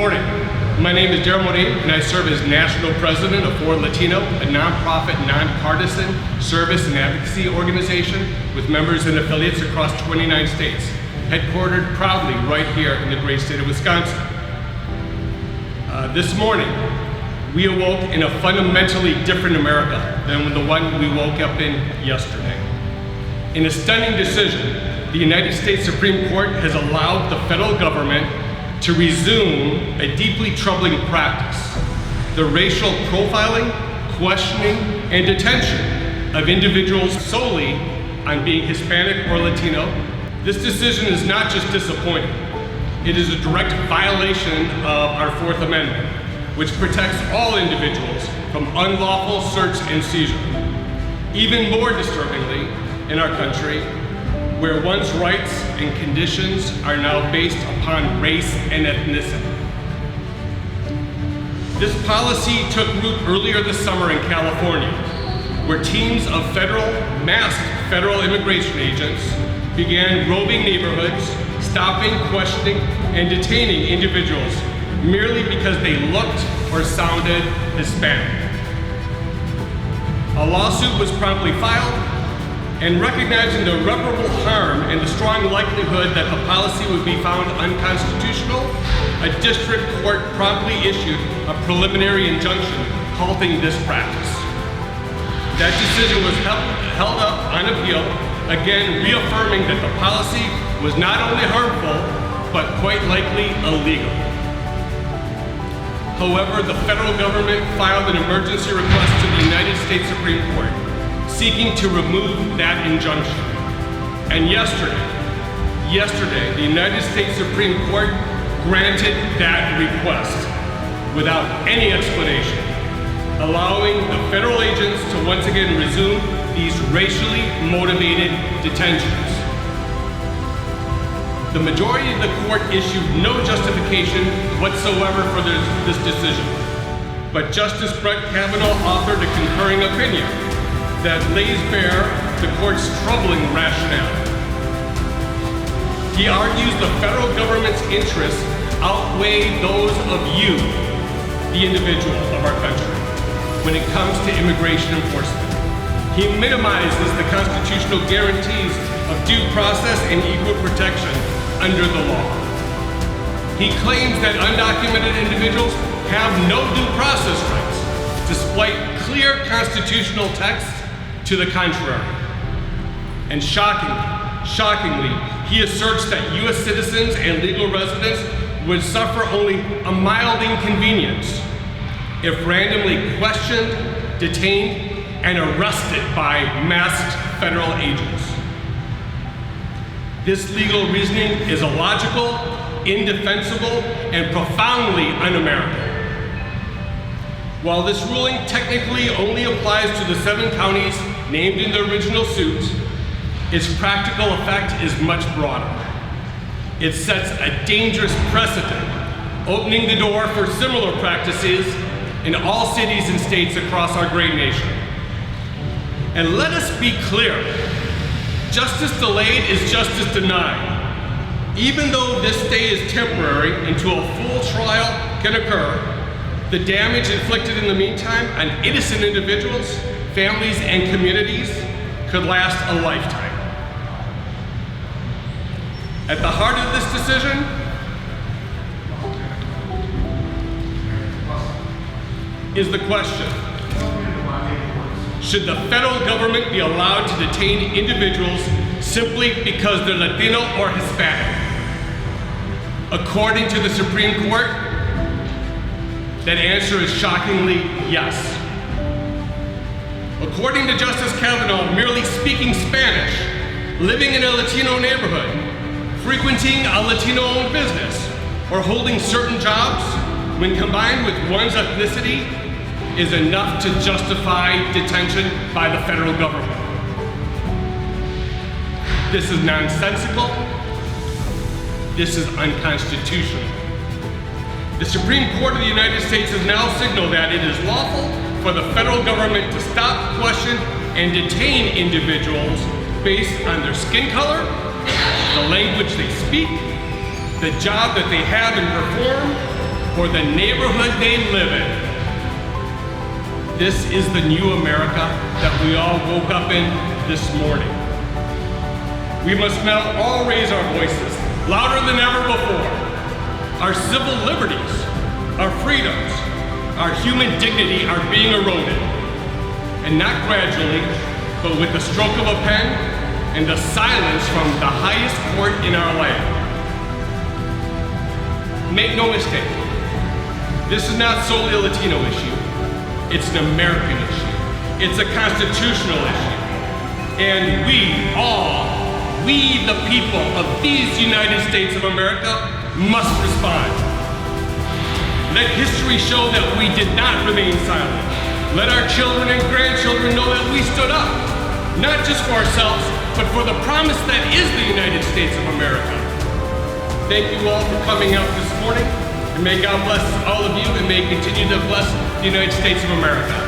morning. My name is Darryl Morin, and I serve as National President of For Latino, a nonprofit, nonpartisan service and advocacy organization with members and affiliates across 29 states, headquartered proudly right here in the great state of Wisconsin. This morning, we awoke in a fundamentally different America than the one we woke up in yesterday. In a stunning decision, the United States Supreme Court has allowed the federal government to resume a deeply troubling practice, the racial profiling, questioning, and detention of individuals solely on being Hispanic or Latino. This decision is not just disappointing, it is a direct violation of our Fourth Amendment, which protects all individuals from unlawful search and seizure. Even more disturbingly, in our country, where one's rights and conditions are now based upon race and ethnicity. This policy took root earlier this summer in California, where teams of masked federal immigration agents began roving neighborhoods, stopping, questioning, and detaining individuals merely because they looked or sounded Hispanic. A lawsuit was promptly filed, and recognizing the irreparable harm and the strong likelihood that the policy would be found unconstitutional, a district court promptly issued a preliminary injunction halting this practice. That decision was held up on appeal, again reaffirming that the policy was not only harmful, but quite likely illegal. However, the federal government filed an emergency request to the United States Supreme Court, seeking to remove that injunction. And yesterday, the United States Supreme Court granted that request without any explanation, allowing the federal agents to once again resume these racially motivated detentions. The majority of the court issued no justification whatsoever for this decision, but Justice Brett Kavanaugh authored a concurring opinion that lays bare the court's troubling rationale. He argues the federal government's interests outweigh those of you, the individual of our country, when it comes to immigration enforcement. He minimizes the constitutional guarantees of due process and equal protection under the law. He claims that undocumented individuals have no due process rights, despite clear constitutional texts to the contrary. And shockingly, he asserts that U.S. citizens and legal residents would suffer only a mild inconvenience if randomly questioned, detained, and arrested by masked federal agents. This legal reasoning is illogical, indefensible, and profoundly un-American. While this ruling technically only applies to the 7 counties named in the original suit, its practical effect is much broader. It sets a dangerous precedent, opening the door for similar practices in all cities and states across our great nation. And let us be clear, justice delayed is justice denied. Even though this stay is temporary until a full trial can occur, the damage inflicted in the meantime on innocent individuals, families, and communities could last a lifetime. At the heart of this decision is the question: should the federal government be allowed to detain individuals simply because they're Latino or Hispanic? According to the Supreme Court, that answer is shockingly yes. According to Justice Kavanaugh, merely speaking Spanish, living in a Latino neighborhood, frequenting a Latino-owned business, or holding certain jobs, when combined with one's ethnicity, is enough to justify detention by the federal government. This is nonsensical. This is unconstitutional. The Supreme Court of the United States has now signaled that it is lawful for the federal government to stop, question, and detain individuals based on their skin color, the language they speak, the job that they have and perform, for the neighborhood they live in. This is the new America that we all woke up in this morning. We must now all raise our voices louder than ever before. Our civil liberties, our freedoms, our human dignity are being eroded. And not gradually, but with the stroke of a pen and the silence from the highest court in our land. Make no mistake, this is not solely a Latino issue. It's an American issue. It's a constitutional issue. And we the people of these United States of America, must respond. Let history show that we did not remain silent. Let our children and grandchildren know that we stood up, not just for ourselves, but for the promise that is the United States of America. Thank you all for coming out this morning, and may God bless all of you, and may He continue to bless the United States of America.